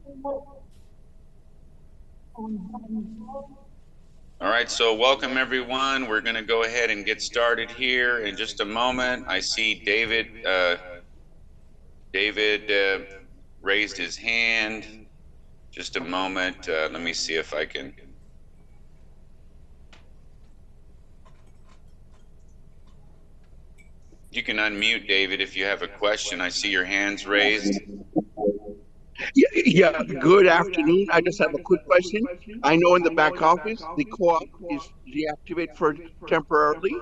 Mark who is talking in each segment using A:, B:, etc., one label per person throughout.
A: All right, so welcome everyone. We're going to go ahead and get started here in just a moment. I see David. David raised his hand. Just a moment. Let me see if I can. You can unmute, David, if you have a question. I see your hands raised.
B: Yeah, good afternoon. I just have a quick question. I know in the back office, the co-op is deactivated for temporarily.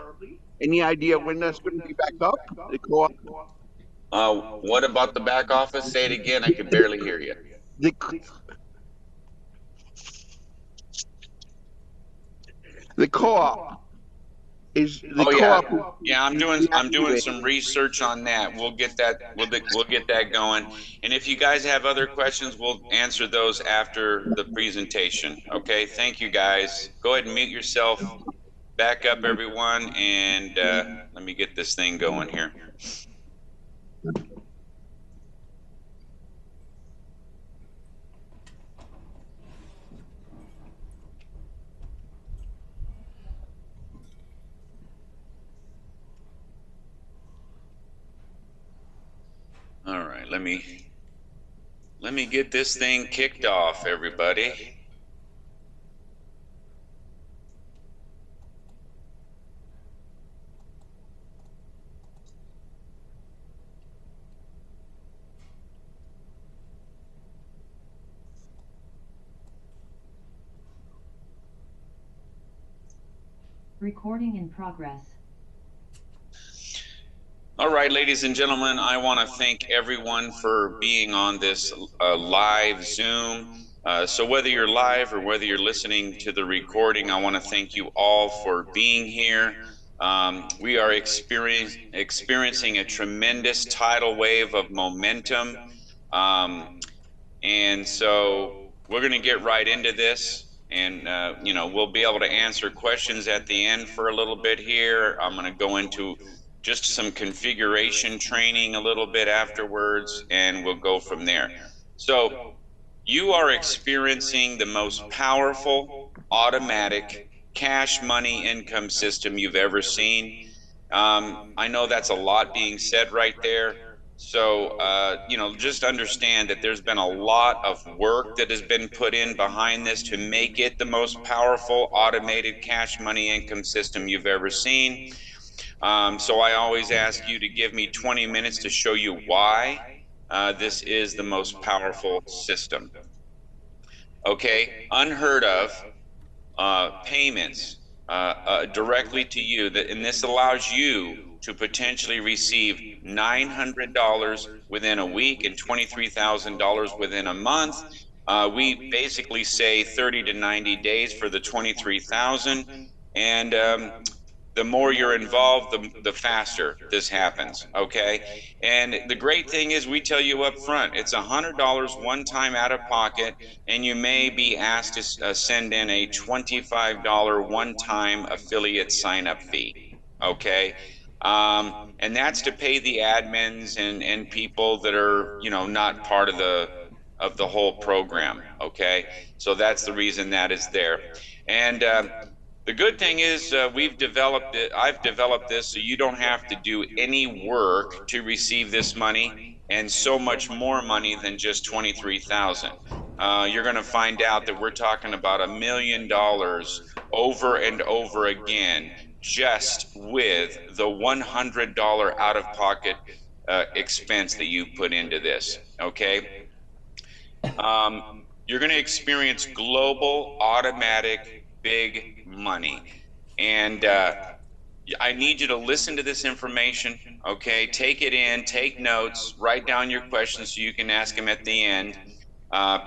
B: Any idea when that's going to be back up? The co-op,
A: What about the back office? Say it again. I can barely hear you.
B: the the co-op is the
A: Oh yeah,
B: co-op
A: yeah. I'm
B: is
A: doing
B: deactivated.
A: some research on that. We'll get that. We'll get that going. And if you guys have other questions, we'll answer those after the presentation. Okay. Thank you, guys. Go ahead and mute yourself. Back up, everyone, and let me get this thing going here. All right. Let me get this thing kicked off, everybody.
C: Recording in progress.
A: All right, ladies and gentlemen, I want to thank everyone for being on this live Zoom. So whether you're live or whether you're listening to the recording, I want to thank you all for being here. We are experiencing a tremendous tidal wave of momentum. And so we're going to get right into this. And, we'll be able to answer questions at the end for a little bit here. I'm going to go into just some configuration training a little bit afterwards, and we'll go from there. So you are experiencing the most powerful automatic cash money income system you've ever seen. I know that's a lot being said right there. So, just understand that there's been a lot of work that has been put in behind this to make it the most powerful automated cash money income system you've ever seen. So I always ask you to give me 20 minutes to show you why this is the most powerful system. Okay, unheard of payments directly to you, and this allows you to potentially receive $900 within a week and $23,000 within a month. We basically say 30 to 90 days for the 23,000, and the more you're involved, the faster this happens. Okay, and the great thing is we tell you up front, it's $100 one time out of pocket, and you may be asked to send in a $25 one time affiliate sign up fee. Okay, and that's to pay the admins and people that are not part of the whole program. Okay, so that's the reason that is there. And the good thing is we've developed it. I've developed this so you don't have to do any work to receive this money, and so much more money than just 23,000. You're going to find out that we're talking about $1 million over and over again, just with the $100 out of pocket expense that you put into this. Okay. You're going to experience global automatic big money. And I need you to listen to this information. Okay, take it in, take notes, write down your questions so you can ask them at the end.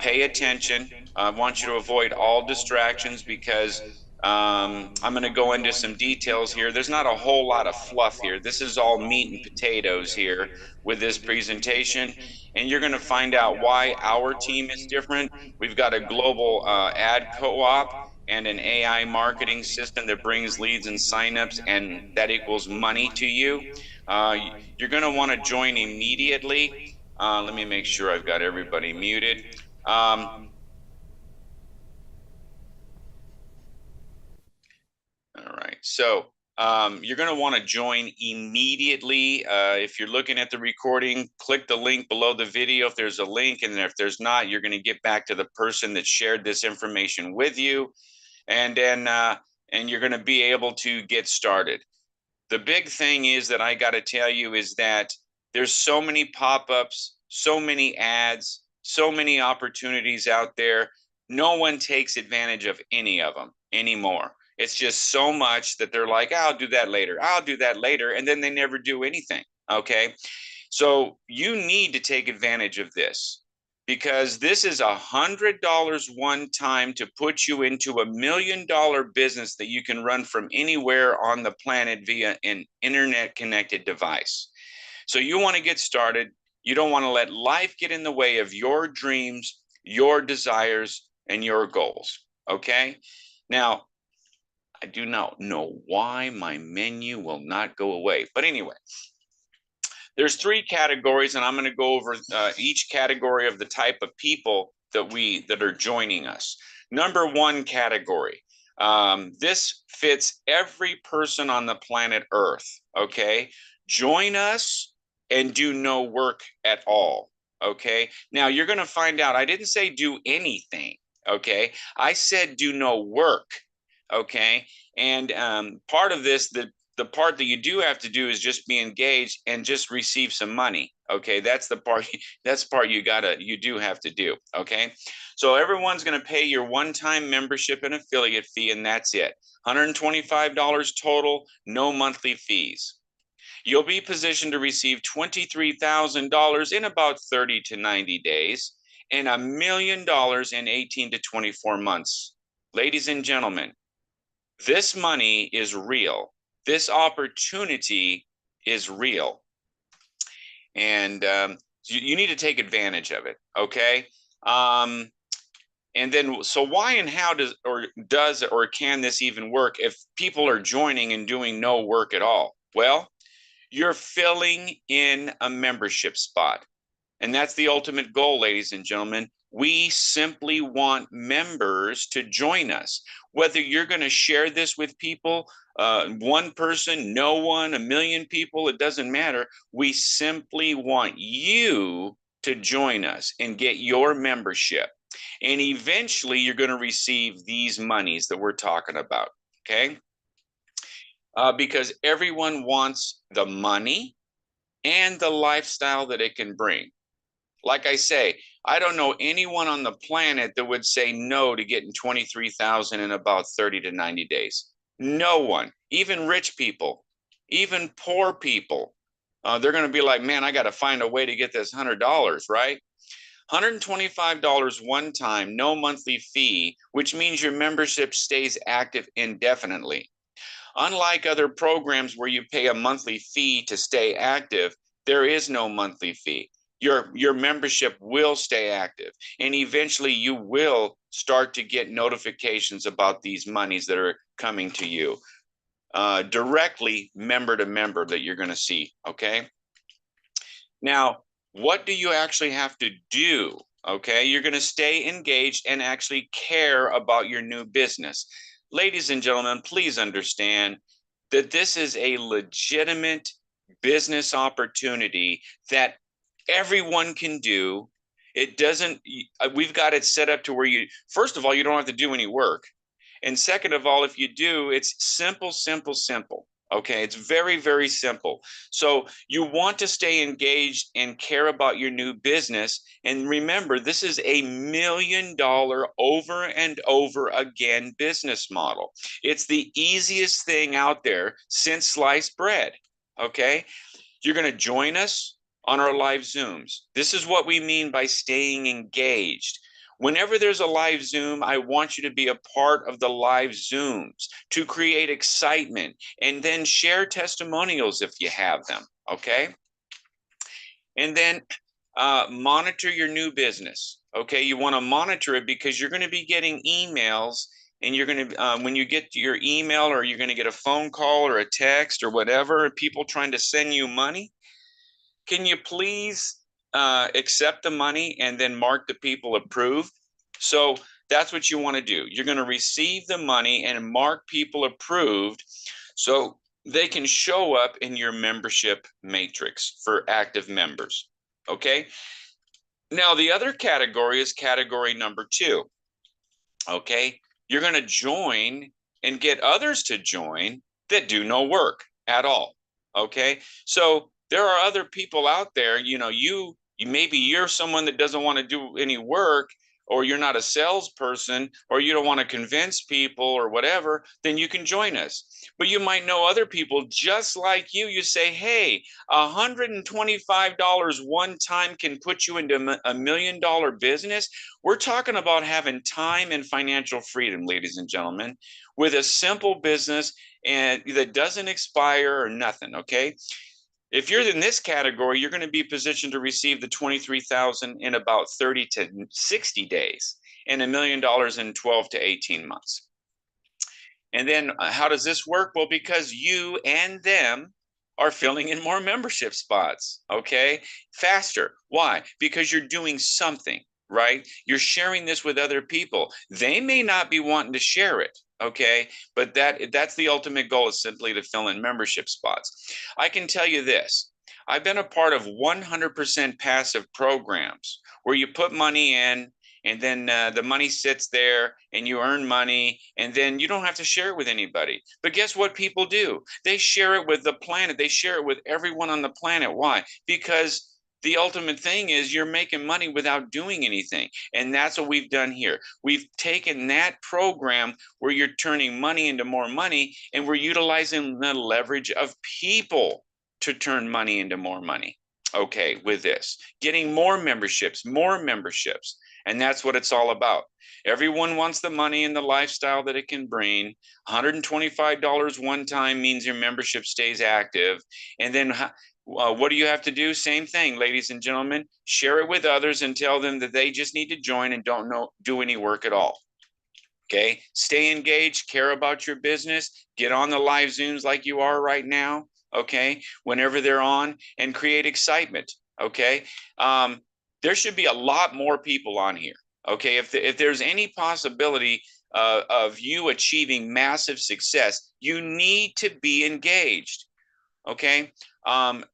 A: Pay attention. I want you to avoid all distractions because I'm going to go into some details here. There's not a whole lot of fluff here. This is all meat and potatoes here with this presentation, and you're going to find out why our team is different. We've got a global ad co-op and an AI marketing system that brings leads and signups, and that equals money to you. You're going to want to join immediately. Let me make sure I've got everybody muted. All right, so you're going to want to join immediately. If you're looking at the recording, click the link below the video if there's a link, and if there's not, you're going to get back to the person that shared this information with you, and then and you're going to be able to get started. The big thing is that I got to tell you is that there's so many pop-ups, so many ads, so many opportunities out there. No one takes advantage of any of them anymore. It's just so much that they're like, I'll do that later. I'll do that later. And then they never do anything. Okay. So you need to take advantage of this because this is $100 one time to put you into $1 million business that you can run from anywhere on the planet via an internet connected device. So you want to get started. You don't want to let life get in the way of your dreams, your desires, and your goals. Okay. Now, I do not know why my menu will not go away. But anyway, there's 3 categories, and I'm going to go over each category of the type of people that are joining us. Number 1 category. This fits every person on the planet Earth. Okay. Join us and do no work at all. Okay. Now you're going to find out, I didn't say do anything. Okay. I said do no work. Okay. And part of this, the part that you do have to do is just be engaged and just receive some money. Okay. That's the part you do have to do. Okay. So everyone's going to pay your one-time membership and affiliate fee, and that's it. $125 total, no monthly fees. You'll be positioned to receive $23,000 in about 30 to 90 days and $1 million in 18 to 24 months. Ladies and gentlemen, this money is real. This opportunity is real. And you need to take advantage of it, okay? And then, so why and how does or can this even work if people are joining and doing no work at all? Well, you're filling in a membership spot. And that's the ultimate goal, ladies and gentlemen. We simply want members to join us. Whether you're going to share this with people, one person, no one, 1 million people, it doesn't matter. We simply want you to join us and get your membership. And eventually you're going to receive these monies that we're talking about, okay? Because everyone wants the money and the lifestyle that it can bring. Like I say, I don't know anyone on the planet that would say no to getting 23,000 in about 30 to 90 days. No one, even rich people, even poor people. They're going to be like, man, I got to find a way to get this $100, right? $125 one time, no monthly fee, which means your membership stays active indefinitely. Unlike other programs where you pay a monthly fee to stay active, there is no monthly fee. Your membership will stay active, and eventually you will start to get notifications about these monies that are coming to you directly member to member that you're going to see. Okay. Now, what do you actually have to do? Okay. You're going to stay engaged and actually care about your new business. Ladies and gentlemen, please understand that this is a legitimate business opportunity that everyone can do. It doesn't, we've got it set up to where you, first of all, you don't have to do any work. And second of all, if you do, it's simple, simple, simple. Okay, it's very, very simple. So you want to stay engaged and care about your new business. And remember, this is $1 million over and over again business model. It's the easiest thing out there since sliced bread. Okay, you're going to join us on our live Zooms. This is what we mean by staying engaged. Whenever there's a live Zoom, I want you to be a part of the live Zooms to create excitement and then share testimonials if you have them, okay? And then monitor your new business, okay? You want to monitor it because you're going to be getting emails, and you're going to, when you get your email, or you're going to get a phone call or a text or whatever, people trying to send you money. Can you please accept the money and then mark the people approved. So that's what you want to do. You're going to receive the money and mark people approved so they can show up in your membership matrix for active members. Okay. Now, the other category is category number 2. Okay. You're going to join and get others to join that do no work at all. Okay. So there are other people out there, you maybe you're someone that doesn't want to do any work, or you're not a salesperson, or you don't want to convince people or whatever, then you can join us. But you might know other people just like you. You say, hey, $125 one time can put you into $1 million business. We're talking about having time and financial freedom, ladies and gentlemen, with a simple business and that doesn't expire or nothing. Okay. If you're in this category, you're going to be positioned to receive the $23,000 in about 30 to 60 days and $1 million in 12 to 18 months. And then how does this work? Well, because you and them are filling in more membership spots, okay? Faster. Why? Because you're doing something, right? You're sharing this with other people. They may not be wanting to share it, okay? But that's the ultimate goal, is simply to fill in membership spots. I can tell you this. I've been a part of 100% passive programs where you put money in, and then the money sits there and you earn money, and then you don't have to share it with anybody. But guess what people do? They share it with the planet. They share it with everyone on the planet. Why? Because the ultimate thing is you're making money without doing anything. And that's what we've done here. We've taken that program where you're turning money into more money, and we're utilizing the leverage of people to turn money into more money. Okay, with this, getting more memberships. And that's what it's all about. Everyone wants the money and the lifestyle that it can bring. $125 one time means your membership stays active. And then what do you have to do? Same thing, ladies and gentlemen. Share it with others and tell them that they just need to join and don't do any work at all. Okay, stay engaged, care about your business, get on the live Zooms like you are right now. Okay, whenever they're on, and create excitement. Okay. There should be a lot more people on here. Okay. If there's any possibility of you achieving massive success, you need to be engaged. Okay.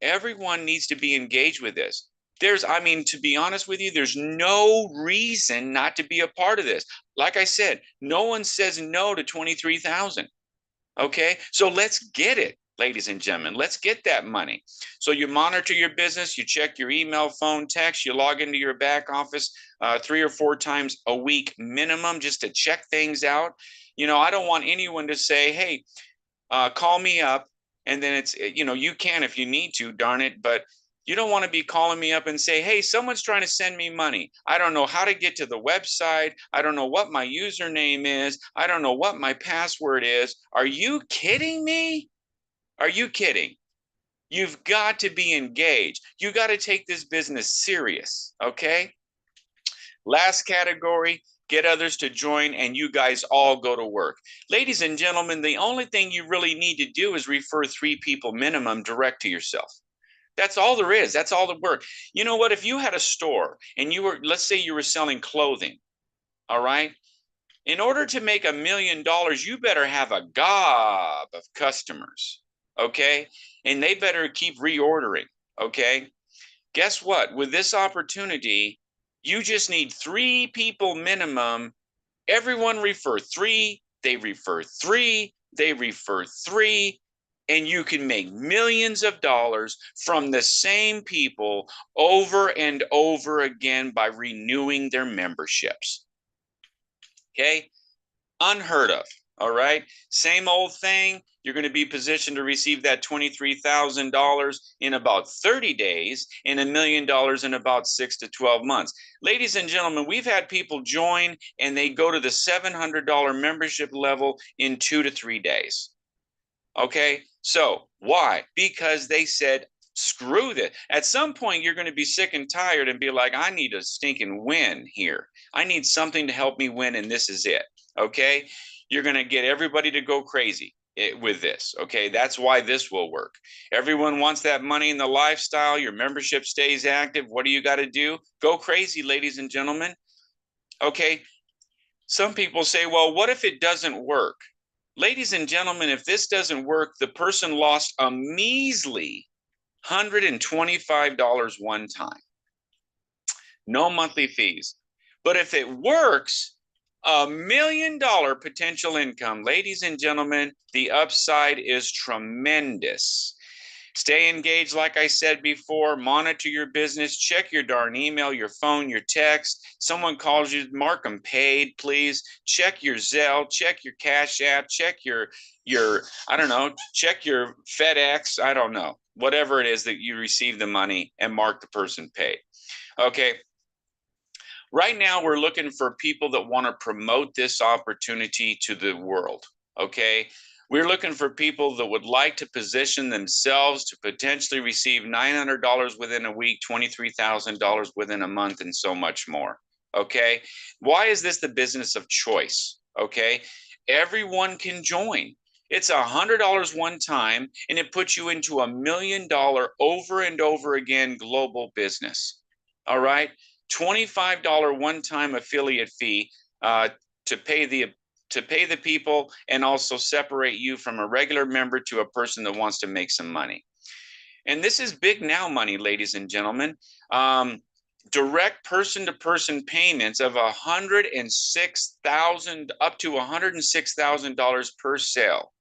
A: Everyone needs to be engaged with this. To be honest with you, there's no reason not to be a part of this. Like I said, no one says no to 23,000. Okay. So let's get it. Ladies and gentlemen, let's get that money. So you monitor your business, you check your email, phone, text, you log into your back office 3 or 4 times a week minimum, just to check things out. I don't want anyone to say, hey, call me up. And then it's, you can if you need to, darn it. But you don't want to be calling me up and say, hey, someone's trying to send me money. I don't know how to get to the website. I don't know what my username is. I don't know what my password is. Are you kidding me? Are you kidding? You've got to be engaged. You got to take this business serious, okay? Last category, get others to join, and you guys all go to work. Ladies and gentlemen, the only thing you really need to do is refer 3 people minimum direct to yourself. That's all there is. That's all the work. You know what? If you had a store and let's say you were selling clothing, all right? In order to make $1 million, you better have a gob of customers. Okay. And they better keep reordering. Okay. Guess what? With this opportunity, you just need 3 people minimum. Everyone refer 3, they refer 3, they refer 3, and you can make millions of dollars from the same people over and over again by renewing their memberships. Okay. Unheard of. All right. Same old thing. You're going to be positioned to receive that $23,000 in about 30 days and $1 million in about 6 to 12 months. Ladies and gentlemen, we've had people join and they go to the $700 membership level in 2 to 3 days. Okay. So why? Because they said, screw this. At some point, you're going to be sick and tired and be like, I need a stinking win here. I need something to help me win. And this is it. Okay. You're going to get everybody to go crazy. with this. Okay, that's why this will work. Everyone wants that money in the lifestyle. Your membership stays active. What do you got to do? Go crazy, ladies and gentlemen. Okay, some people say, well, what if it doesn't work? Ladies and gentlemen, if this doesn't work, the person lost a measly $125 one time. No monthly fees. But if it works, $1 million potential income. Ladies and gentlemen, the upside is tremendous. Stay engaged, like I said before. Monitor your business. Check your darn email, your phone, your text. Someone calls you, mark them paid, please. Check your Zelle. Check your Cash App. Check your I don't know. Check your FedEx. I don't know. Whatever it is that you receive the money, and mark the person paid. Okay. Right now, we're looking for people that want to promote this opportunity to the world, okay? We're looking for people that would like to position themselves to potentially receive $900 within a week, $23,000 within a month, and so much more, okay? Why is this the business of choice, okay? Everyone can join. It's $100 one time, and it puts you into $1 million over and over again global business, all right? $25 one-time affiliate fee to pay the people, and also separate you from a regular member to a person that wants to make some money. And this is big now money, ladies and gentlemen. Direct person-to-person payments of $106,000 up to $106,000 per sale.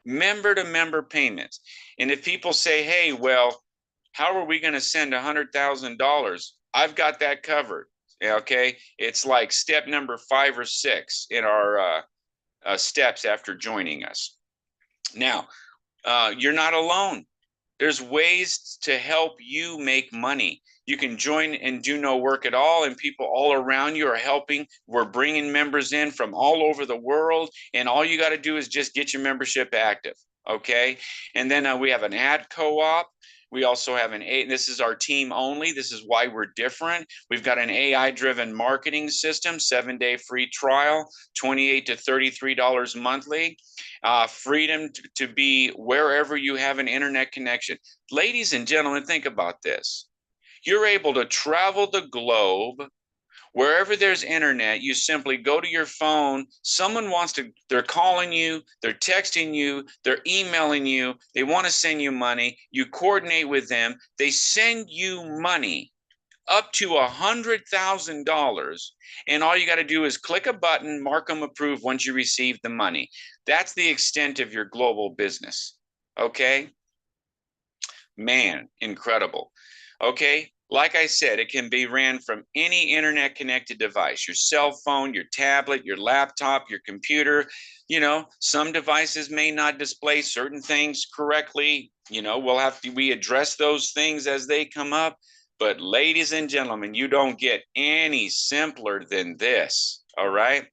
A: Member-to-member payments. And if people say, hey, well, how are we going to send $100,000? I've got that covered. Okay, it's like step number 5 or 6 in our steps after joining us. Now, you're not alone. There's ways to help you make money. You can join and do no work at all, and people all around you are helping. We're bringing members in from all over the world, and all you got to do is just get your membership active. Okay, and then we have an ad co-op. We also have this is our team only. This is why we're different. We've got an AI-driven marketing system, 7-day free trial, $28 to $33 monthly, freedom to be wherever you have an internet connection. Ladies and gentlemen, think about this. You're able to travel the globe. Wherever there's internet, you simply go to your phone. Someone they're calling you, they're texting you, they're emailing you, they want to send you money. You coordinate with them. They send you money up to $100,000. And all you got to do is click a button, mark them approved once you receive the money. That's the extent of your global business. Okay? Man, incredible. Okay? Like I said, it can be ran from any internet connected device, your cell phone, your tablet, your laptop, your computer. You know, some devices may not display certain things correctly. You know, we address those things as they come up. But ladies and gentlemen, you don't get any simpler than this. All right.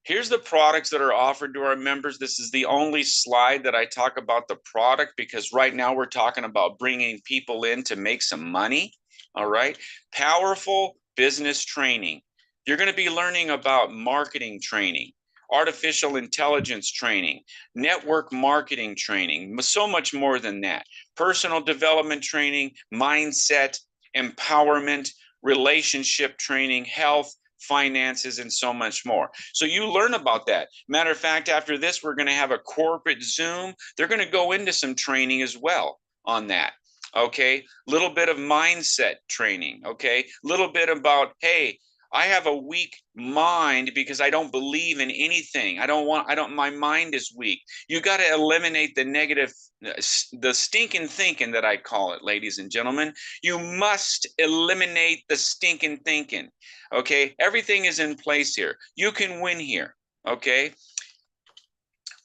A: Here's the products that are offered to our members. This is the only slide that I talk about the product, because right now we're talking about bringing people in to make some money. All right. Powerful business training. You're going to be learning about marketing training, artificial intelligence training, network marketing training, so much more than that. Personal development training, mindset, empowerment, relationship training, health, finances, and so much more. So you learn about that. Matter of fact, after this, we're going to have a corporate Zoom. They're going to go into some training as well on that. Okay, little bit of mindset training. Okay, little bit about, hey, I have a weak mind because I don't believe in anything. My mind is weak. You got to eliminate the negative, the stinking thinking that I call it, ladies and gentlemen. You must eliminate the stinking thinking. Okay, everything is in place here. You can win here. Okay,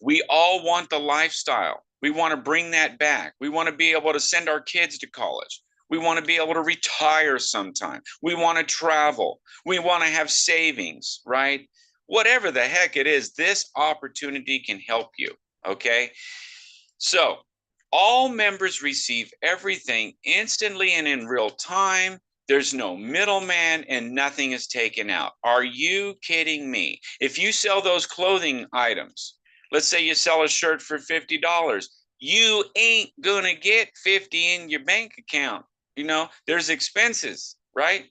A: we all want the lifestyle. We want to bring that back. We want to be able to send our kids to college. We want to be able to retire sometime. We want to travel. We want to have savings, right? Whatever the heck it is, this opportunity can help you, okay? So all members receive everything instantly and in real time. There's no middleman and nothing is taken out. Are you kidding me? If you sell those clothing items, Let's say you sell a shirt for $50. You ain't gonna get 50 in your bank account. You know, there's expenses, right?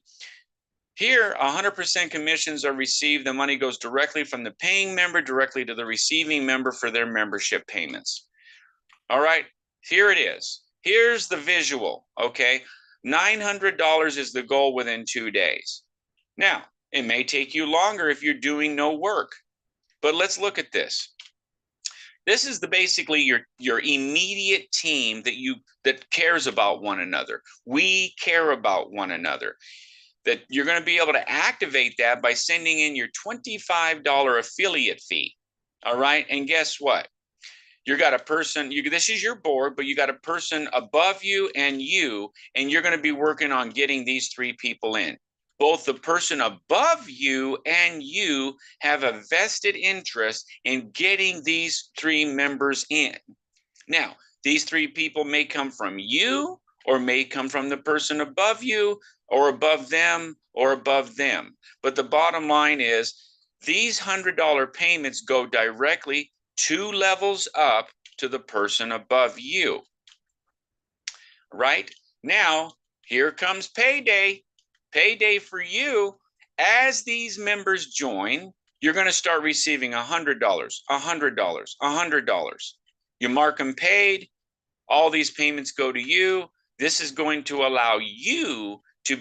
A: Here, 100% commissions are received. The money goes directly from the paying member directly to the receiving member for their membership payments. All right, here it is. Here's the visual, okay? $900 is the goal within 2 days. Now, it may take you longer if you're doing no work, but let's look at this. This is basically your immediate team that cares about one another. We care about one another. That you're going to be able to activate that by sending in your $25 affiliate fee. All right. And guess what? You got a person, this is your board, but you got a person above you, and you're going to be working on getting these 3 people in. Both the person above you and you have a vested interest in getting these 3 members in. Now, these 3 people may come from you, or may come from the person above you, or above them, or above them. But the bottom line is these $100 payments go directly 2 levels up to the person above you. Right? Now, here comes payday. Payday for you. As these members join, you're going to start receiving $100, $100, $100. You mark them paid. All these payments go to you. This is going to allow you to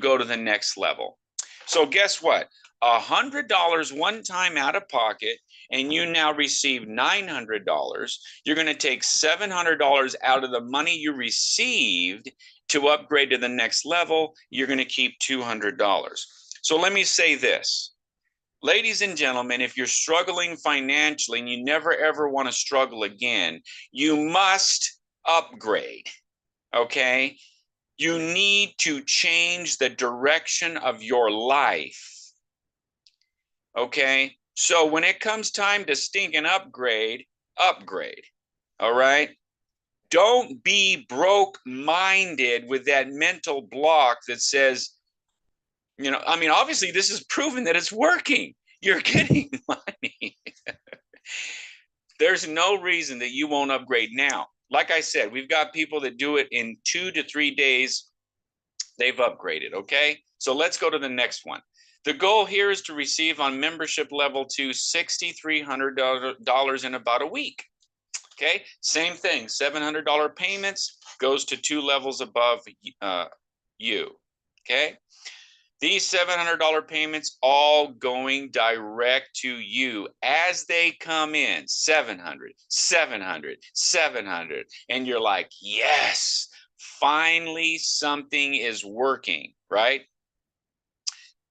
A: go to the next level. So guess what? $100 one time out of pocket, and you now receive $900. You're going to take $700 out of the money you received to upgrade to the next level. You're going to keep $200. So let me say this. Ladies and gentlemen, if you're struggling financially and you never ever want to struggle again, you must upgrade. Okay? You need to change the direction of your life. Okay? So when it comes time to stinking upgrade, upgrade. All right? Don't be broke-minded with that mental block that says, you know, I mean, obviously this is proven that it's working. You're getting money. There's no reason that you won't upgrade now. Like I said, we've got people that do it in 2 to 3 days. They've upgraded, okay? So let's go to the next one. The goal here is to receive on membership level 2 $6,300 in about a week. Okay, same thing, $700 payments goes to 2 levels above you. Okay, these $700 payments all going direct to you as they come in. 700, 700, 700, and you're like, yes, finally something is working, right?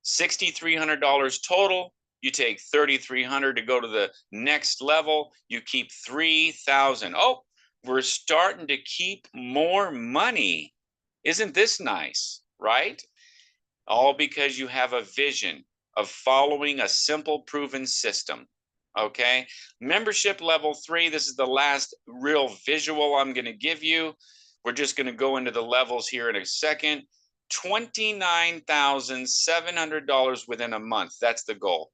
A: $6,300 total. You take $3,300 to go to the next level. You keep $3,000. Oh, we're starting to keep more money. Isn't this nice, right? All because you have a vision of following a simple, proven system. Okay, membership level 3. This is the last real visual I'm going to give you. We're just going to go into the levels here in a second. $29,700 within a month. That's the goal.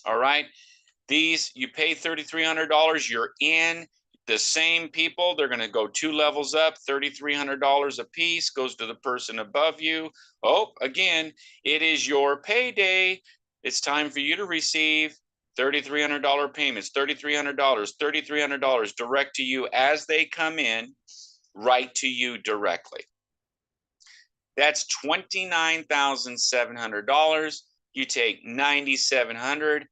A: All right. These, you pay $3,300, you're in. The same people, they're going to go 2 levels up, $3,300 a piece goes to the person above you. Oh, again, it is your payday. It's time for you to receive $3,300 payments, $3,300, $3,300 direct to you as they come in, right to you directly. That's $29,700. You take $9,700,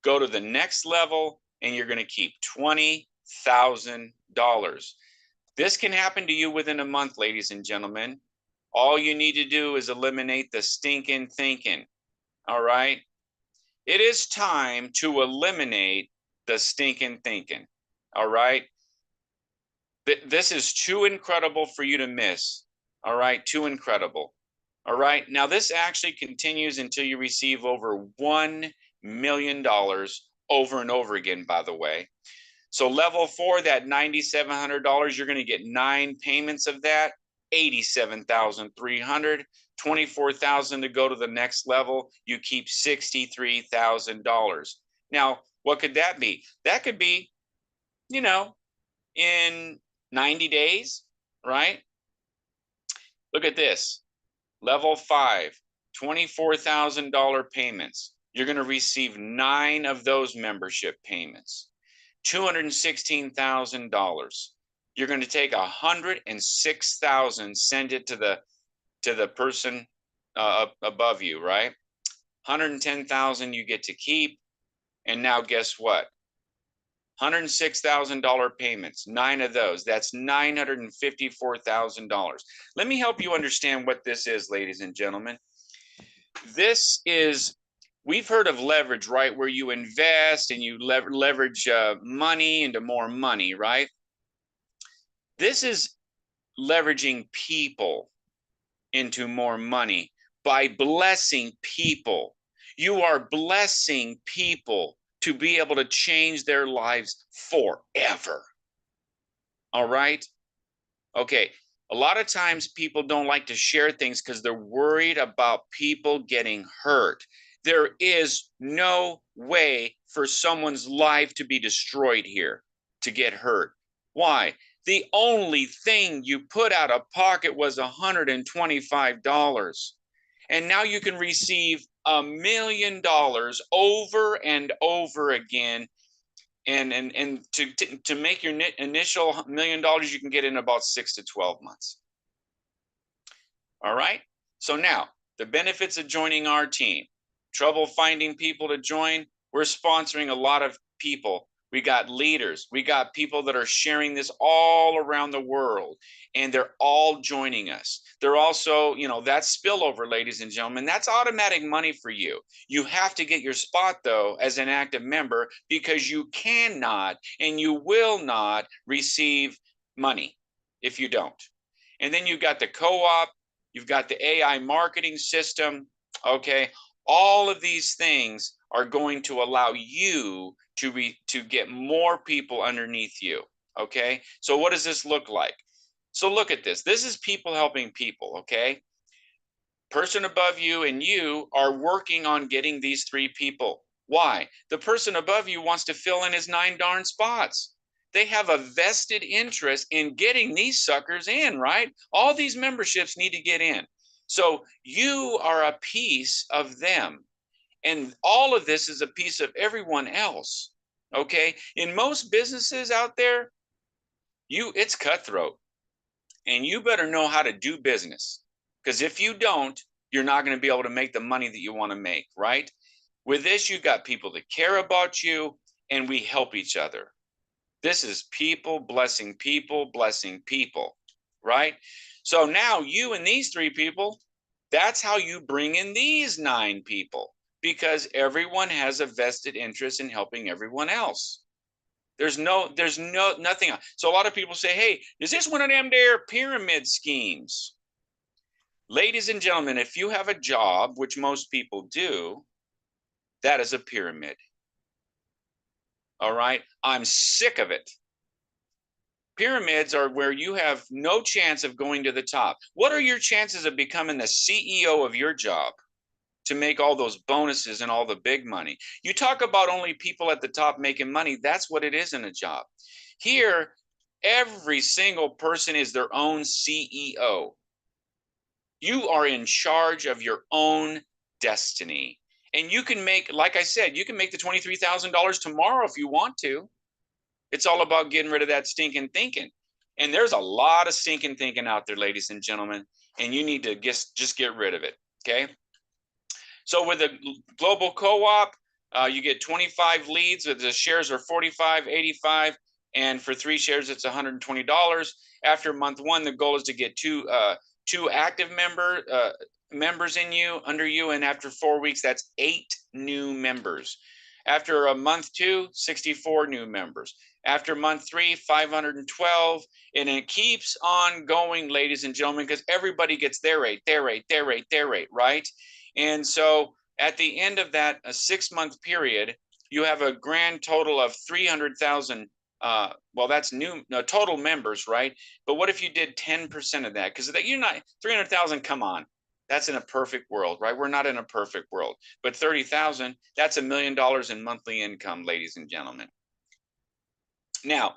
A: go to the next level, and you're going to keep $20,000. This can happen to you within a month, ladies and gentlemen. All you need to do is eliminate the stinking thinking. All right? It is time to eliminate the stinking thinking. All right? This is too incredible for you to miss. All right? Too incredible. All right? Now, this actually continues until you receive over $1 million over and over again, by the way. So level 4, that $9,700, you're going to get 9 payments of that, $87,300, $24,000 to go to the next level. You keep $63,000. Now, What could that be? That could be, you know, in 90 days, right? Look at this. Level 5, $24,000 payments. You're going to receive 9 of those membership payments. $216,000. You're going to take $106,000, send it to the person above you, right? $110,000 you get to keep. And now guess what? $106,000 payments, 9 of those. That's $954,000. Let me help you understand what this is, ladies and gentlemen. This is, we've heard of leverage, right? Where you invest and you leverage money into more money, right? This is leveraging people into more money by blessing people. You are blessing people to be able to change their lives forever. All right? Okay. A lot of times people don't like to share things because they're worried about people getting hurt. There is no way for someone's life to be destroyed here, to get hurt. Why? The only thing you put out of pocket was $125. And now you can receive $1 million over and over again. And to make your initial $1 million, you can get in about 6 to 12 months. All right. So now the benefits of joining our team. Trouble finding people to join. We're sponsoring a lot of people. We got leaders. We got people that are sharing this all around the world, and they're all joining us. They're also, you know, that's spillover, ladies and gentlemen. That's automatic money for you. You have to get your spot, though, as an active member, because you cannot and you will not receive money if you don't. And then you've got the co-op. You've got the AI marketing system. Okay. All of these things are going to allow you to get more people underneath you. Okay. So what does this look like? So look at this. This is people helping people. Okay. Person above you and you are working on getting these 3 people. Why? The person above you wants to fill in his 9 darn spots. They have a vested interest in getting these suckers in, right? All these memberships need to get in. So you are a piece of them. And all of this is a piece of everyone else. Okay. In most businesses out there, it's cutthroat. And you better know how to do business. Because if you don't, you're not going to be able to make the money that you want to make, right? With this, you got people that care about you, and we help each other. This is people blessing people, right? So now you and these 3 people, that's how you bring in these 9 people, because everyone has a vested interest in helping everyone else. There's nothing. So a lot of people say, hey, is this one of them there pyramid schemes? Ladies and gentlemen, if you have a job, which most people do, that is a pyramid. All right. I'm sick of it. Pyramids are where you have no chance of going to the top. What are your chances of becoming the CEO of your job to make all those bonuses and all the big money? You talk about only people at the top making money. That's what it is in a job. Here, every single person is their own CEO. You are in charge of your own destiny. And you can make, like I said, you can make the $23,000 tomorrow if you want to. It's all about getting rid of that stinking thinking. And there's a lot of stinking thinking out there, ladies and gentlemen, and you need to just get rid of it, okay? So with a global co-op, you get 25 leads. The shares are $45, $85, and for 3 shares, it's $120. After month 1, the goal is to get two active members under you, and after 4 weeks, that's 8 new members. After month 2, 64 new members. After month 3, 512, and it keeps on going, ladies and gentlemen, because everybody gets their rate, right? And so at the end of that 6-month period, you have a grand total of 300,000. Well, that's total members, right? But what if you did 10% of that? Because you're not 300,000. Come on, That's in a perfect world, right? We're not in a perfect world, but 30,000, that's $1 million in monthly income, ladies and gentlemen. Now,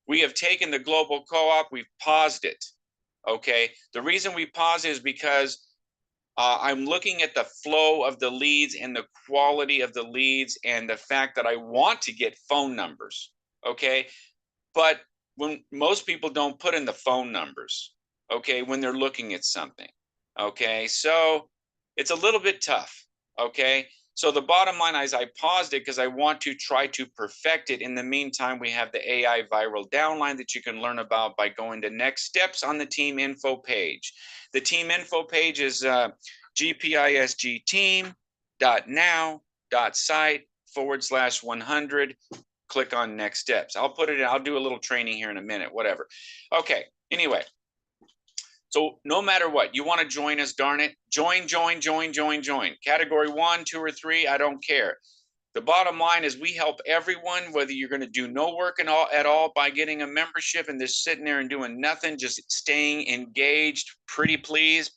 A: we have taken the global co-op, we've paused it. Okay. The reason we pause is because I'm looking at the flow of the leads and the quality of the leads and the fact that I want to get phone numbers. Okay. But when most people don't put in the phone numbers, okay, when they're looking at something. Okay. So it's a little bit tough. Okay. So the bottom line is I paused it because I want to try to perfect it. In the meantime, we have the AI viral downline that you can learn about by going to next steps on the team info page. The team info page is gpisgteam.now.site/100. Click on next steps. I'll put it in, I'll do a little training here in a minute, whatever. Okay, anyway. So no matter what, you want to join us, darn it. Join. Category 1, 2, or 3, I don't care. The bottom line is we help everyone, whether you're going to do no work at all by getting a membership and just sitting there and doing nothing, just staying engaged. Pretty please.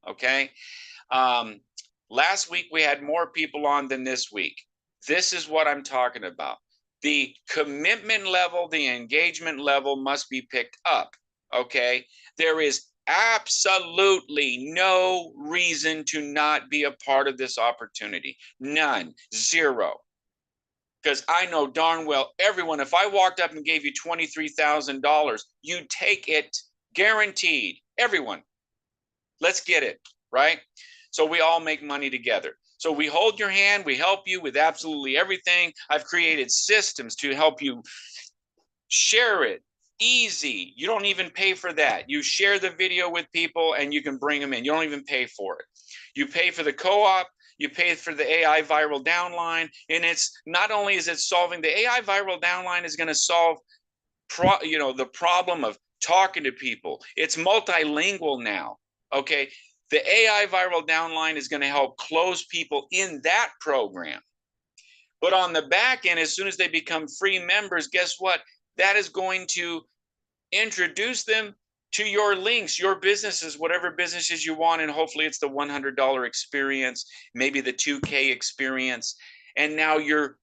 A: Okay. Last week we had more people on than this week. This is what I'm talking about. The commitment level, the engagement level must be picked up. Okay. There is absolutely no reason to not be a part of this opportunity. None. Zero. Because I know darn well everyone, if I walked up and gave you $23,000, you'd take it, guaranteed. Everyone. Let's get it, right? So we all make money together. So we hold your hand, we help you with absolutely everything. I've created systems to help you share it. Easy. You don't even pay for that. You share the video with people and you can bring them in. You don't even pay for it. You pay for the co-op, you pay for the AI viral downline, and it's not only is it solving, the AI viral downline is going to solve the problem of talking to people. It's multilingual now. Okay. The AI viral downline is going to help close people in that program. But on the back end, as soon as they become free members, guess what? That is going to introduce them to your links, your businesses, whatever businesses you want. And hopefully it's the $100 experience, maybe the 2K experience. And now you're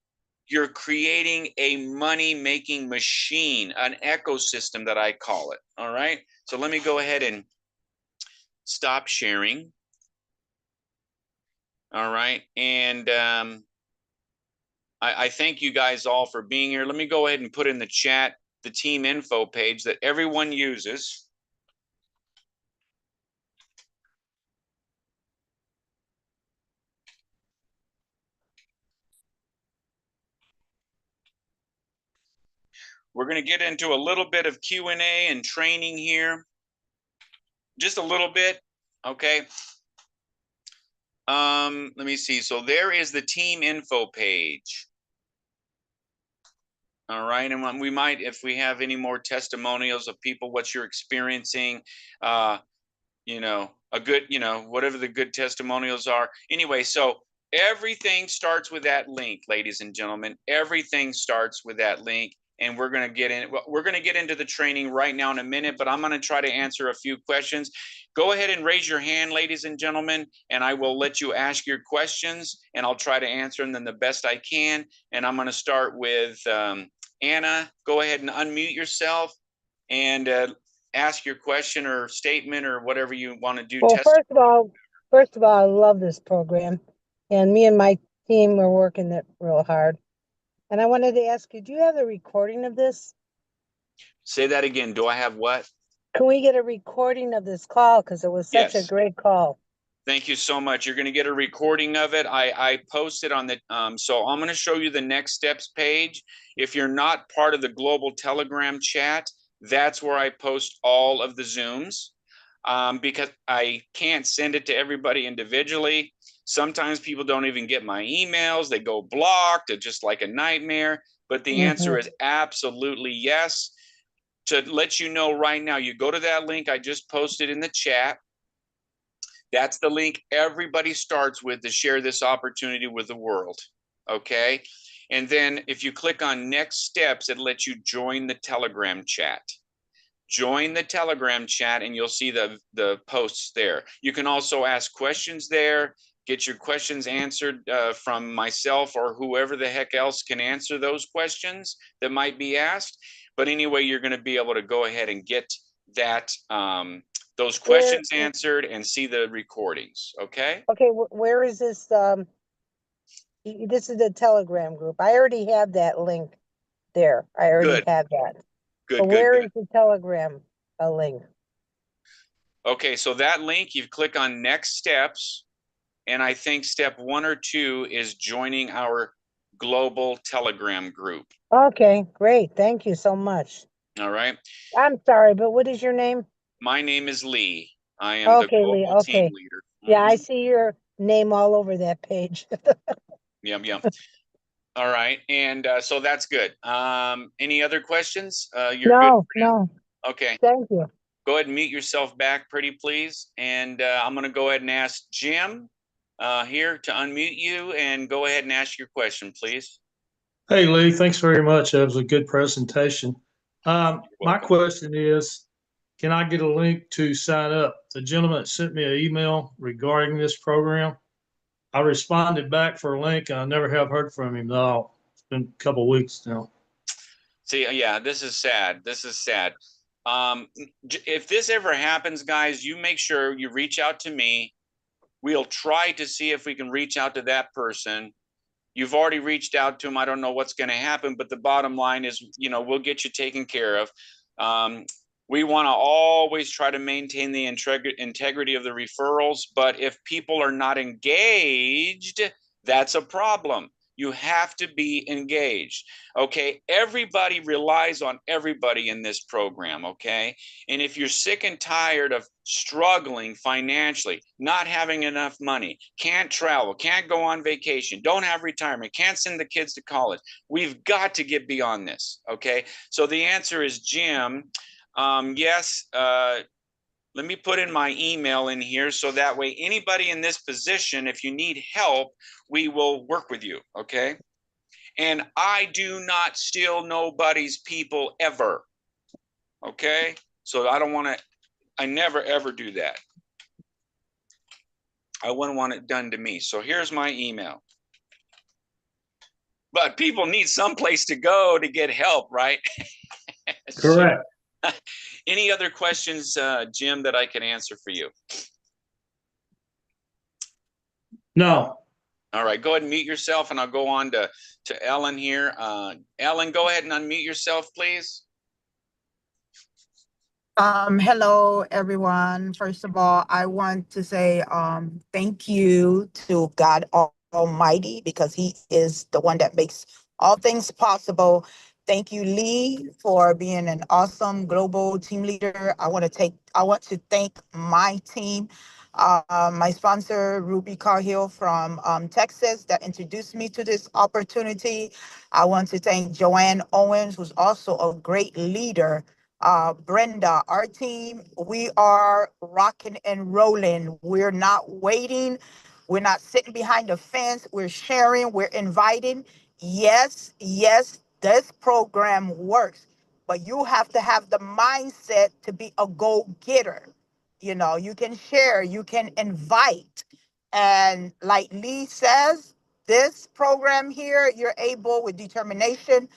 A: creating a money-making machine, an ecosystem that I call it. All right. So let me go ahead and stop sharing. All right. And I thank you guys all for being here. Let me go ahead and put in the chat the team info page that everyone uses. We're going to get into a little bit of Q&A and training here. Just a little bit. Okay. Let me see. So there is the team info page. All right. And we might, if we have any more testimonials of people, what you're experiencing, a good, whatever the good testimonials are. Anyway, so everything starts with that link, ladies and gentlemen. Everything starts with that link. And we're going to get into the training right now in a minute, but I'm going to try to answer a few questions. Go ahead and raise your hand, ladies and gentlemen, and I will let you ask your questions and I'll try to answer them the best I can. And I'm going to start with Anna. Go ahead and unmute yourself and ask your question or statement or whatever you want to do.
D: Well, first of all, I love this program, and me and my team are working it real hard. And I wanted to ask you, do you have a recording of this?
A: Say that again. Do I have what?
D: Can we get a recording of this call? Because it was such a great call.
A: Thank you so much. You're going to get a recording of it. I posted on the, so I'm going to show you the next steps page. If you're not part of the global Telegram chat, that's where I post all of the Zooms because I can't send it to everybody individually. Sometimes people don't even get my emails. They go blocked. It's just like a nightmare. But the answer is absolutely yes. To let you know right now, you go to that link I just posted in the chat. That's the link everybody starts with to share this opportunity with the world. Okay. And then if you click on next steps, it lets you join the Telegram chat. join the Telegram chat and you'll see the posts there. You can also ask questions there, get your questions answered from myself or whoever the heck else can answer those questions that might be asked. But anyway, you're going to be able to go ahead and get that those questions answered and see the recordings. Okay.
D: Okay. Where is this? This is the Telegram group. I already have that link there. I already have that.
A: Good.
D: But where is the Telegram link?
A: Okay, so that link, you click on next steps, and I think step 1 or 2 is joining our global Telegram group.
D: Okay, great. Thank you so much.
A: All right.
D: I'm sorry, but what is your name?
A: My name is Lee. I am the global team leader.
D: Yeah, I see your name all over that page.
A: Yep. All right, and so that's good. Any other questions? You're good?
D: No.
A: Okay.
D: Thank you.
A: Go ahead and mute yourself back, pretty please. And I'm going to go ahead and ask Jim here to unmute you and go ahead and ask your question, please.
E: Hey, Lee, thanks very much. That was a good presentation. My question is, can I get a link to sign up? The gentleman sent me an email regarding this program. I responded back for a link. I never have heard from him though. It's been a couple of weeks now.
A: See, yeah, this is sad. This is sad. If this ever happens, guys, you make sure you reach out to me. We'll try to see if we can reach out to that person. You've already reached out to him. I don't know what's going to happen, but the bottom line is, we'll get you taken care of. We want to always try to maintain the integrity of the referrals, but if people are not engaged, that's a problem. You have to be engaged, okay? Everybody relies on everybody in this program, okay? And if you're sick and tired of struggling financially, not having enough money, can't travel, can't go on vacation, don't have retirement, can't send the kids to college, we've got to get beyond this, okay? So the answer is, Jim, yes, let me put in my email in here so that way anybody in this position, if you need help, we will work with you, okay? And I do not steal nobody's people ever, okay? So I never ever do that. I wouldn't want it done to me. So here's my email. But people need someplace to go to get help, right?
E: Correct.
A: Any other questions, Jim, that I can answer for you?
E: No.
A: All right, go ahead and mute yourself, and I'll go on to Ellen here. Ellen, go ahead and unmute yourself, please.
F: Hello, everyone. First of all, I want to say thank you to God Almighty, because He is the one that makes all things possible. Thank you, Lee, for being an awesome global team leader. I want to thank my team, my sponsor, Ruby Carhill from Texas, that introduced me to this opportunity. I want to thank Joanne Owens, who's also a great leader. Brenda, our team, we are rocking and rolling. We're not waiting. We're not sitting behind the fence. We're sharing. We're inviting. Yes, this program works, but you have to have the mindset to be a go-getter. You can share, you can invite. And like Lee says, this program here, you're able, with determination,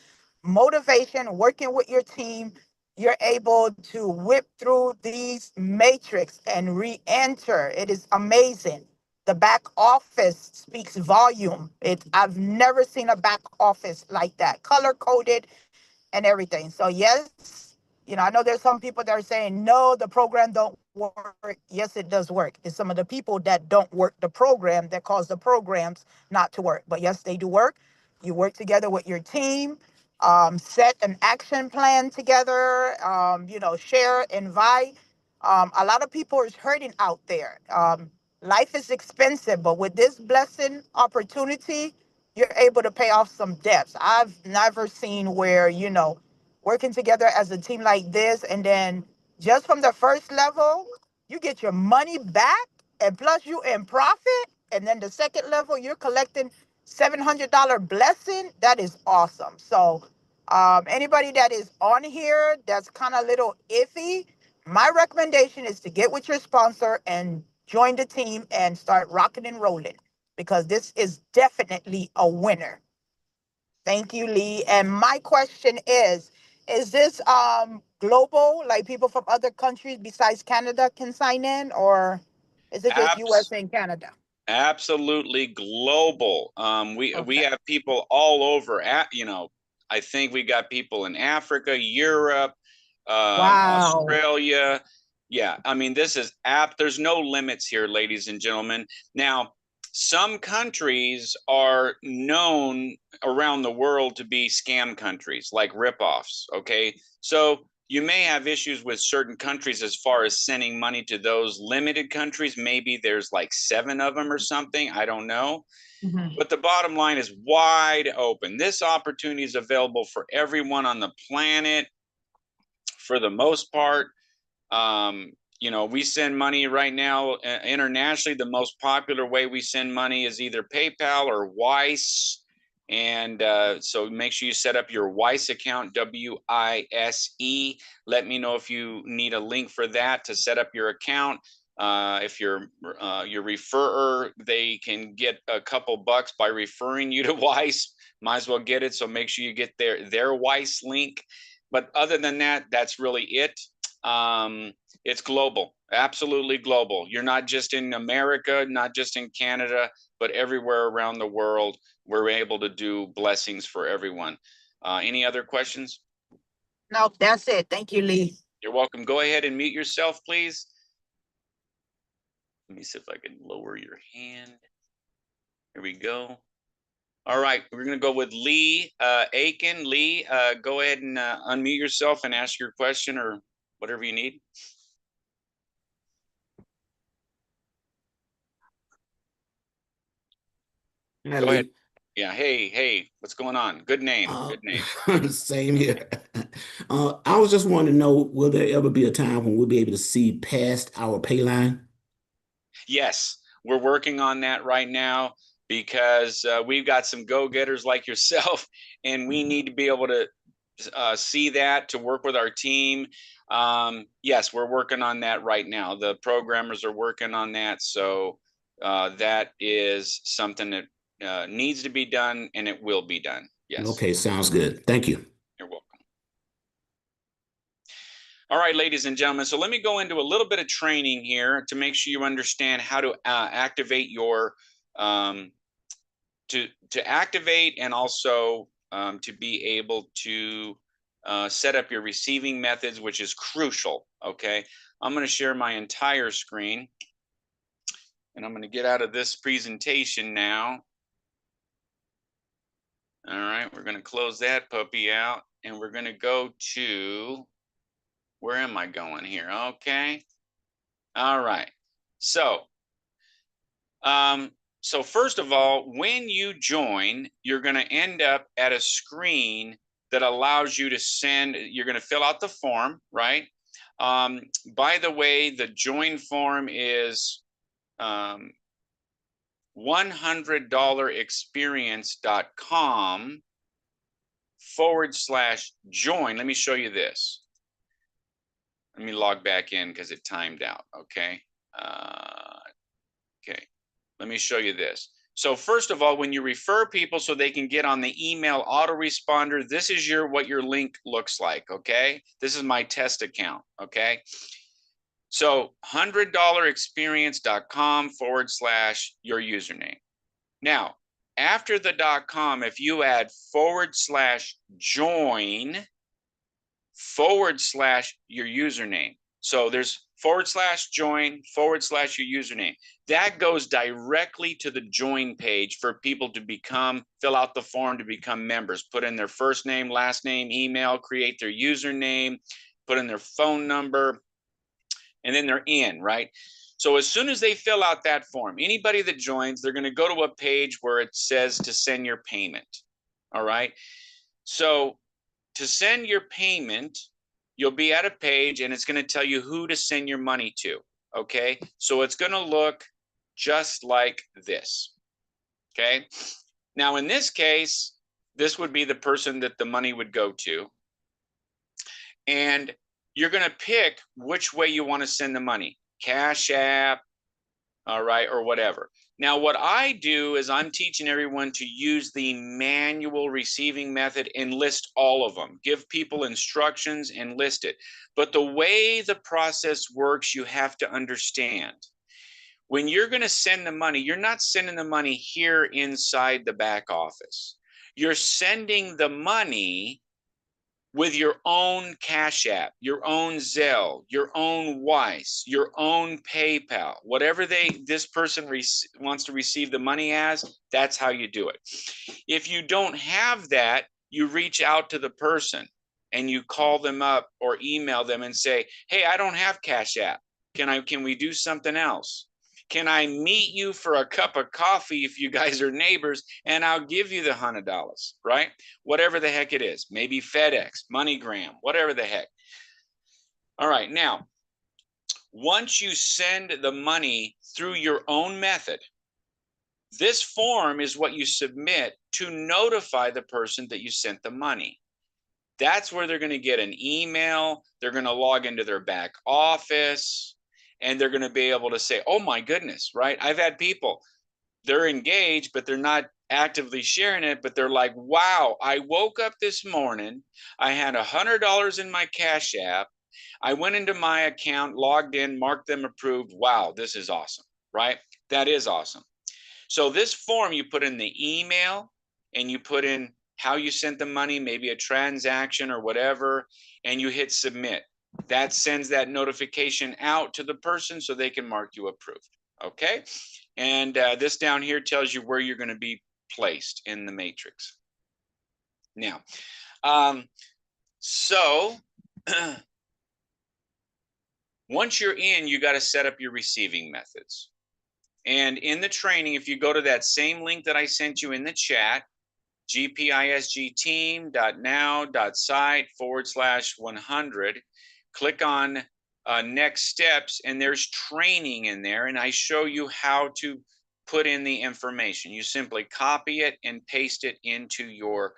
F: motivation, working with your team, you're able to whip through these matrix and re-enter. It is amazing. The back office speaks volume. I've never seen a back office like that, color coded and everything. So yes, I know there's some people that are saying, no, the program don't work. Yes, it does work. It's some of the people that don't work the program that cause the programs not to work. But yes, they do work. You work together with your team, set an action plan together, share, invite. A lot of people are hurting out there. Life is expensive, but with this blessing opportunity, you're able to pay off some debts. I've never seen where, working together as a team like this, and then just from the first level, you get your money back, and plus you in profit. And then the second level, you're collecting $700 blessing. That is awesome. So Anybody that is on here that's kind of a little iffy, my recommendation is to get with your sponsor and join the team and start rocking and rolling, because this is definitely a winner. Thank you, Lee. And my question is this global, like people from other countries besides Canada can sign in, or is it just US and Canada?
A: Absolutely global. We
F: Okay.
A: have people all over. I think we got people in Africa, Europe,
F: Wow.
A: Australia. Yeah, I mean, this is there's no limits here, ladies and gentlemen. Now, some countries are known around the world to be scam countries, like ripoffs. Okay, so you may have issues with certain countries as far as sending money to those limited countries. Maybe there's like 7 of them or something. I don't know.
F: Mhm.
A: But the bottom line is wide open. This opportunity is available for everyone on the planet for the most part. We send money right now internationally. The most popular way we send money is either PayPal or Wise. And so make sure you set up your Wise account, WISE. Let me know if you need a link for that to set up your account. If you're your referrer, they can get a couple bucks by referring you to Wise. Might as well get it. So make sure you get their Wise link. But other than that, that's really it. It's global, absolutely global. You're not just in America, not just in Canada, but everywhere around the world. We're able to do blessings for everyone. Any other questions?
F: No, that's it. Thank you, Lee.
A: You're welcome. Go ahead and mute yourself, please. Let me see if I can lower your hand. Here we go. All right, we're going to go with Lee Aiken. Lee, go ahead and unmute yourself and ask your question or whatever you need.
G: Hi,
A: Go ahead.
G: Lee.
A: Yeah. Hey, what's going on? Good name. Good name.
G: Same here. I was just wanting to know, will there ever be a time when we'll be able to see past our pay line?
A: Yes, we're working on that right now because we've got some go-getters like yourself, and we need to be able to see that to work with our team. Yes, we're working on that right now. The programmers are working on that, so that is something that needs to be done, and it will be done. Yes.
G: Okay, sounds good. Thank you.
A: You're welcome. All right, ladies and gentlemen, so let me go into a little bit of training here to make sure you understand how to activate your to activate and also to be able to set up your receiving methods, which is crucial. Okay, I'm going to share my entire screen, and I'm going to get out of this presentation now. All right, we're going to close that puppy out, and we're going to go to, where am I going here? Okay. All right. So, so first of all, when you join, you're going to end up at a screen that allows you to send, you're going to fill out the form, right? By the way, the join form is 100dollarexperience.com/join. Let me show you this. Let me log back in because it timed out. Okay. Okay. Let me show you this. So first of all, when you refer people so they can get on the email autoresponder, this is what your link looks like. Okay. This is my test account. Okay. So $100experience.com/your username. Now, after the .com, if you add /join/your username. So there's /join/your username. That goes directly to the join page for people to fill out the form to become members, put in their first name, last name, email, create their username, put in their phone number, and then they're in, right? So as soon as they fill out that form, anybody that joins, they're going to go to a page where it says to send your payment. All right. So to send your payment, you'll be at a page and it's going to tell you who to send your money to. Okay. So it's going to look just like this. Okay. Now, in this case, This would be the person that the money would go to. And you're going to pick which way you want to send the money, Cash App, all right, or whatever. Now, what I do is I'm teaching everyone to use the manual receiving method and list all of them. Give people instructions and list it. But the way the process works, you have to understand. When you're going to send the money, you're not sending the money here inside the back office. You're sending the money with your own Cash App, your own Zelle, your own Wise, your own PayPal, whatever this person wants to receive the money as, that's how you do it. If you don't have that, you reach out to the person and you call them up or email them and say, hey, I don't have Cash App. Can we do something else? Can I meet you for a cup of coffee if you guys are neighbors, and I'll give you the $100, right? Whatever the heck it is, maybe FedEx, MoneyGram, whatever the heck. All right, now, once you send the money through your own method, this form is what you submit to notify the person that you sent the money. That's where they're going to get an email. They're going to log into their back office. And they're going to be able to say, oh my goodness, right? I've had people, they're engaged, but they're not actively sharing it. But they're like, wow, I woke up this morning. I had $100 in my Cash App. I went into my account, logged in, marked them approved. Wow, this is awesome, right? That is awesome. So this form, you put in the email and you put in how you sent the money, maybe a transaction or whatever, and you hit submit. That sends that notification out to the person so they can mark you approved. Okay. And this down here tells you where you're going to be placed in the matrix. Now, once you're in, you got to set up your receiving methods. And in the training, if you go to that same link that I sent you in the chat, gpisgteam.now.site/100, click on next steps, and there's training in there, and I show you how to put in the information. You simply copy it and paste it into your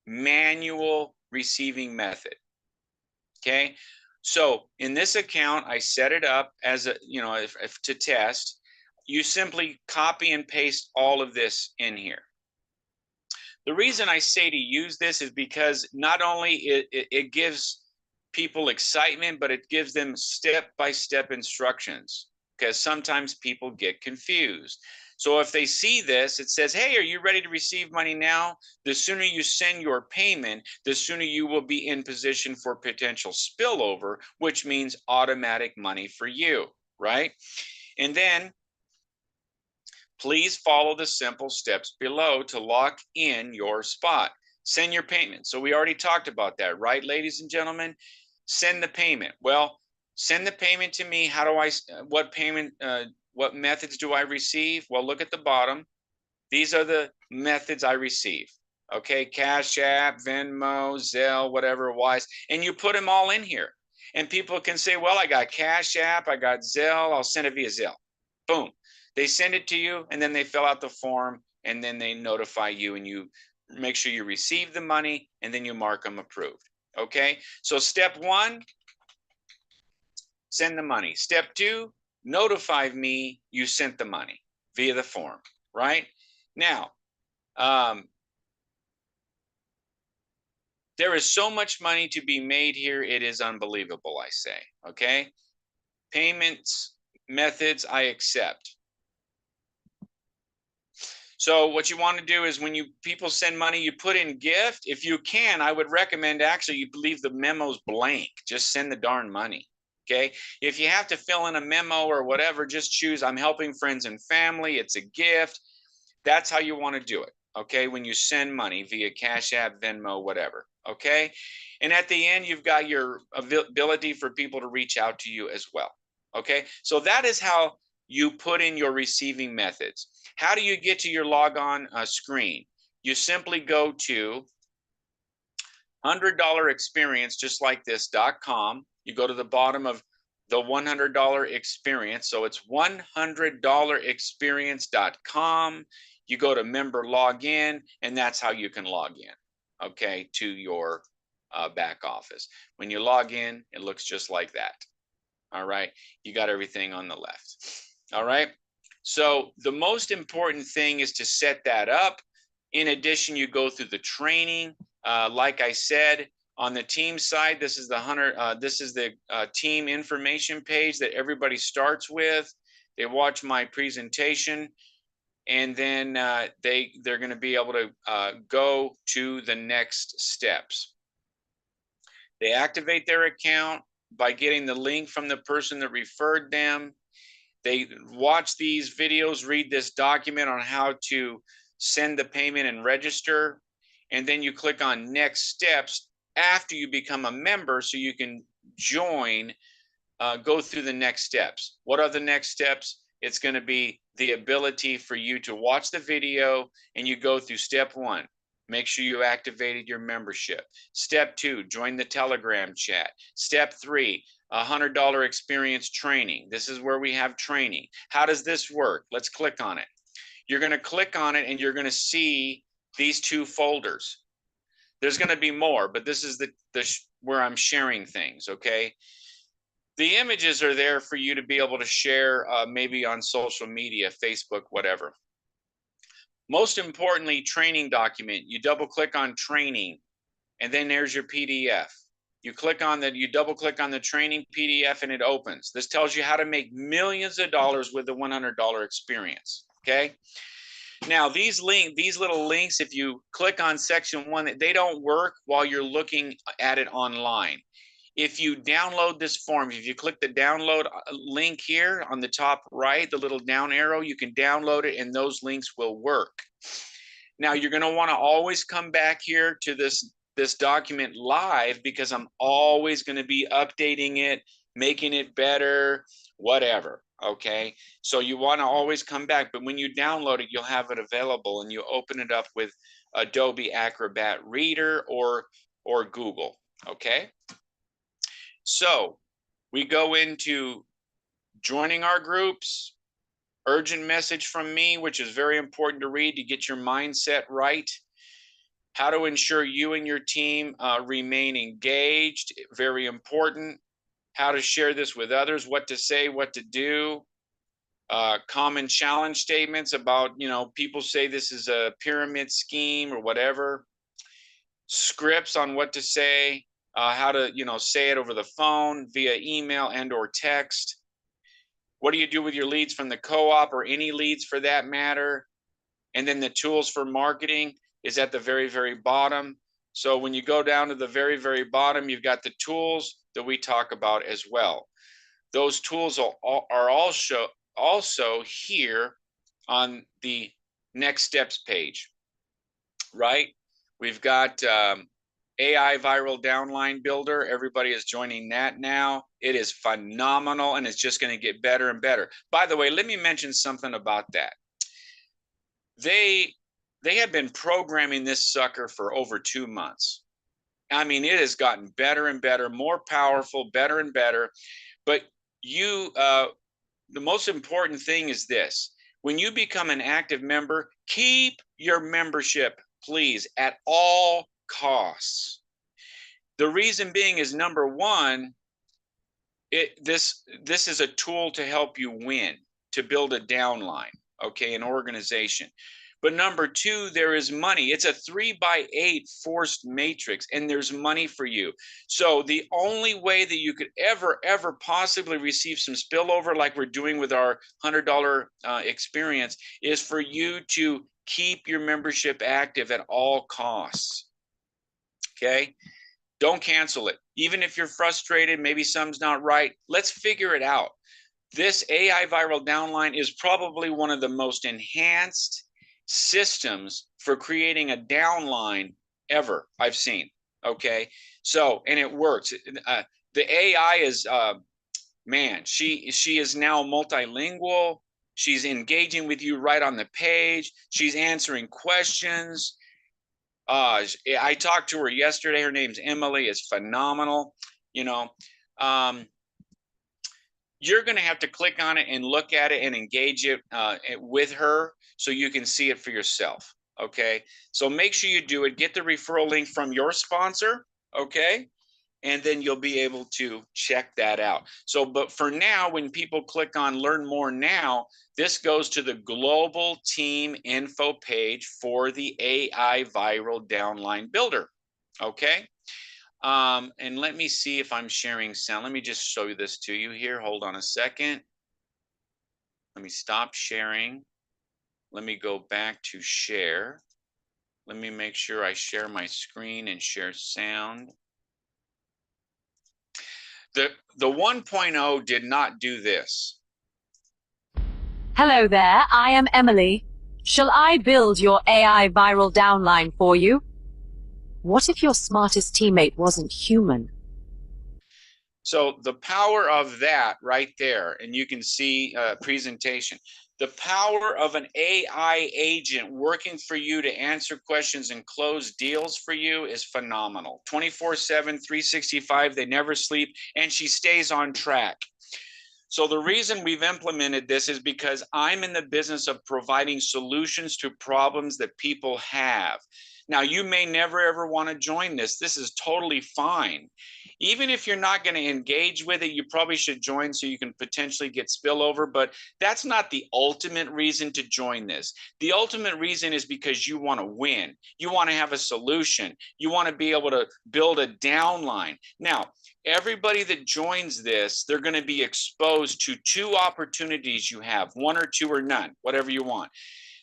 A: manual receiving method. Okay, so in this account, I set it up as a, if to test. You simply copy and paste all of this in here. The reason I say to use this is because not only it gives people excitement, but it gives them step-by-step instructions, because sometimes people get confused. So if they see this, it says, hey, are you ready to receive money now? The sooner you send your payment, the sooner you will be in position for potential spillover, which means automatic money for you, right? And then please follow the simple steps below to lock in your spot. Send your payment. So we already talked about that, right, ladies and gentlemen? Send the payment. Well, send the payment to me. How do I, what methods do I receive? Well, look at the bottom. These are the methods I receive. Okay, Cash App, Venmo, Zelle, whatever, Wise, and you put them all in here. And people can say, well, I got Cash App, I got Zelle, I'll send it via Zelle. Boom. They send it to you, and then they fill out the form, and then they notify you, and you make sure you receive the money, and then you mark them approved. Okay, so step 1, send the money. Step 2, notify me you sent the money via the form, right? Now, there is so much money to be made here, it is unbelievable, I say, okay? Payments, methods, I accept. So what you want to do is when people send money, you put in gift. If you can, I would recommend actually you leave the memos blank. Just send the darn money. Okay. If you have to fill in a memo or whatever, just choose I'm helping friends and family. It's a gift. That's how you want to do it. Okay. When you send money via Cash App, Venmo, whatever. Okay. And at the end, you've got your ability for people to reach out to you as well. Okay. So that is how you put in your receiving methods. How do you get to your logon screen? You simply go to $100 experience, just like this.com. You go to the bottom of the $100 experience. So it's $100experience.com. You go to member login, and that's how you can log in. okay, to your back office. When you log in, it looks just like that. All right, you got everything on the left. All right, so the most important thing is to set that up. In addition, you go through the training. Like I said, on the team side, this is the team information page that everybody starts with. They watch my presentation, and then they're going to be able to go to the next steps. They activate their account by getting the link from the person that referred them. They watch these videos, read this document on how to send the payment and register. And then you click on next steps after you become a member so you can join, go through the next steps. What are the next steps? It's going to be the ability for you to watch the video and you go through step 1. Make sure you activated your membership. Step 2, join the Telegram chat. Step 3, $100 experience training. This is where we have training. How does this work? Let's click on it. You're going to click on it and you're going to see these 2 folders. There's going to be more, but this is where I'm sharing things, okay? The images are there for you to be able to share maybe on social media, Facebook, whatever. Most importantly, training document. You double click on training, and then there's your PDF. You click on that, you double click on the training PDF, and it opens. This tells you how to make millions of dollars with the $100 experience. Okay. Now these little links, if you click on section 1, they don't work while you're looking at it online. If you download this form, if you click the download link here on the top right, the little down arrow, you can download it and those links will work. Now you're going to want to always come back here to this document live because I'm always going to be updating it, making it better, whatever. Okay, so you want to always come back, but when you download it, you'll have it available and you open it up with Adobe Acrobat Reader or Google. Okay. So we go into joining our groups, urgent message from me, which is very important to read to get your mindset right. How to ensure you and your team remain engaged, very important. How to share this with others, what to say, what to do. Common challenge statements about, people say this is a pyramid scheme or whatever. Scripts on what to say. How to, say it over the phone, via email and or text. What do you do with your leads from the co-op or any leads for that matter? And then the tools for marketing is at the very, very bottom. So when you go down to the very, very bottom, you've got the tools that we talk about as well. Those tools are also here on the next steps page, right? We've got AI Viral Downline Builder. Everybody is joining that now. It is phenomenal and it's just going to get better and better. By the way, let me mention something about that. They have been programming this sucker for over 2 months. I mean, it has gotten better and better, more powerful, better and better. But the most important thing is this. When you become an active member, keep your membership, please, at all costs. The reason being is, number one, this is a tool to help you win, to build a downline, okay, an organization. But number two, there is money. It's a 3x8 forced matrix, and there's money for you. So the only way that you could ever possibly receive some spillover, like we're doing with our $100 experience, is for you to keep your membership active at all costs. Okay? Don't cancel it. Even if you're frustrated, maybe something's not right, let's figure it out. This AI Viral Downline is probably one of the most enhanced systems for creating a downline ever I've seen. Okay, so, and it works. The AI is man, she is now multilingual. She's engaging with you right on the page. She's answering questions. I talked to her yesterday. Her name's Emily. It's phenomenal. You're going to have to click on it and look at it and engage it with her so you can see it for yourself. Okay, so make sure you do it. Get the referral link from your sponsor. Okay, and then you'll be able to check that out. So, but for now, when people click on learn more now, this goes to the global team info page for the AI viral downline builder. Okay. And let me see if I'm sharing sound. Let me just show you this to you here. Hold on a second. Let me stop sharing. Let me go back to share. Let me make sure I share my screen and share sound. The 1.0 did not do this.
H: Hello there, I am Emily. Shall I build your AI viral downline for you? What if your smartest teammate wasn't human?
A: So the power of that right there, and you can see presentation, the power of an AI agent working for you to answer questions and close deals for you is phenomenal. 24/7, 365, they never sleep, and she stays on track. So the reason we've implemented this is because I'm in the business of providing solutions to problems that people have. Now, you may never ever want to join this. This is totally fine. Even if you're not going to engage with it, you probably should join so you can potentially get spillover, but that's not the ultimate reason to join this. The ultimate reason is because you want to win. You want to have a solution. You want to be able to build a downline. Now, everybody that joins this, they're going to be exposed to 2 opportunities you have, 1 or 2 or none, whatever you want.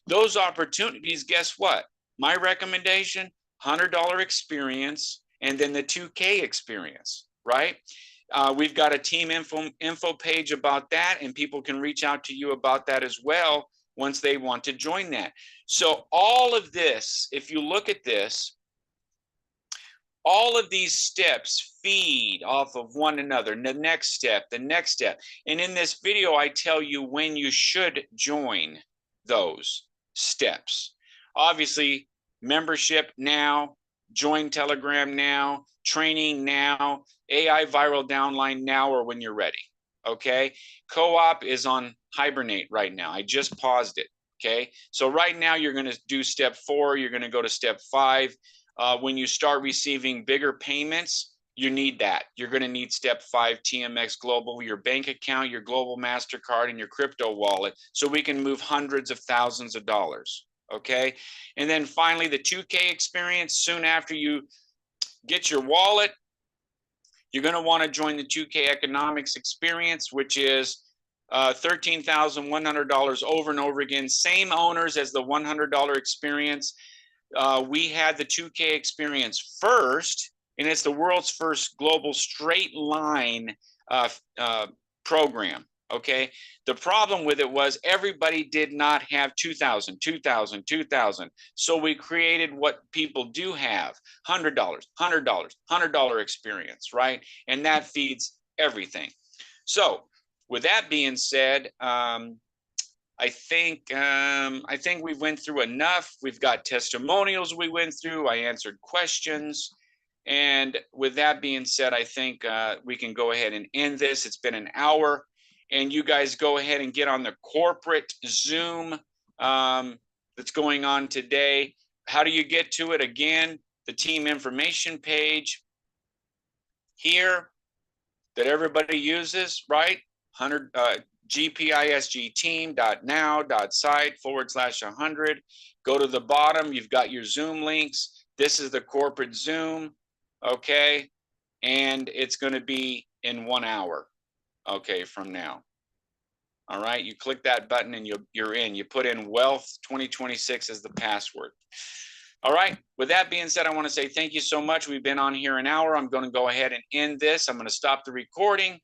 A: Those opportunities, guess what? My recommendation, $100 experience, and then the 2K experience, right? We've got a team info page about that, and people can reach out to you about that as well once they want to join that. So all of this, if you look at this, all of these steps feed off of one another. The next step, the next step. And in this video, I tell you when you should join those steps. Obviously, membership now, join Telegram now, training now, AI viral downline now, or when you're ready. Okay. Co-op is on hibernate right now. I just paused it. Okay. So right now you're going to do step 4. You're going to go to step 5. When you start receiving bigger payments, you need that. You're going to need step 5, TMX Global, your bank account, your global MasterCard, and your crypto wallet, so we can move hundreds of thousands of dollars. Okay. And then finally, the 2K experience. Soon after you get your wallet, you're going to want to join the 2K economics experience, which is $13,100 over and over again. Same owners as the $100 experience. We had the 2K experience first, and it's the world's first global straight line program. Okay. The problem with it was everybody did not have 2,000. So we created what people do have, $100 experience, right? And that feeds everything. So with that being said, I think we went through enough. We've got testimonials we went through. I answered questions. And with that being said, I think we can go ahead and end this. It's been an hour. And you guys go ahead and get on the corporate Zoom that's going on today. How do you get to it? Again, the team information page here that everybody uses, right? gpisgteam.now.site/100. Go to the bottom. You've got your Zoom links. This is the corporate Zoom. Okay. And it's going to be in 1 hour. Okay. From now. All right. You click that button and you're in. You put in Wealth 2026 as the password. All right. With that being said, I want to say thank you so much. We've been on here an hour. I'm going to go ahead and end this. I'm going to stop the recording.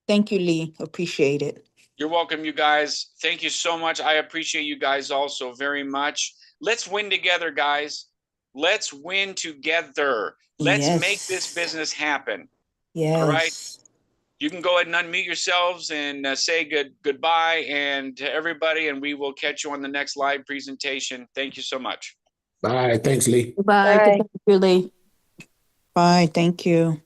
F: Thank you, Lee. Appreciate it.
A: You're welcome, you guys. Thank you so much. I appreciate you guys also very much. Let's win together, guys. Let's win together. Let's make this business happen.
F: Yes.
A: All right. You can go ahead and unmute yourselves and say goodbye and to everybody, and we will catch you on the next live presentation. Thank you so much.
G: Bye. Thanks, Lee.
F: Bye. Thank you, Lee. Bye. Thank you.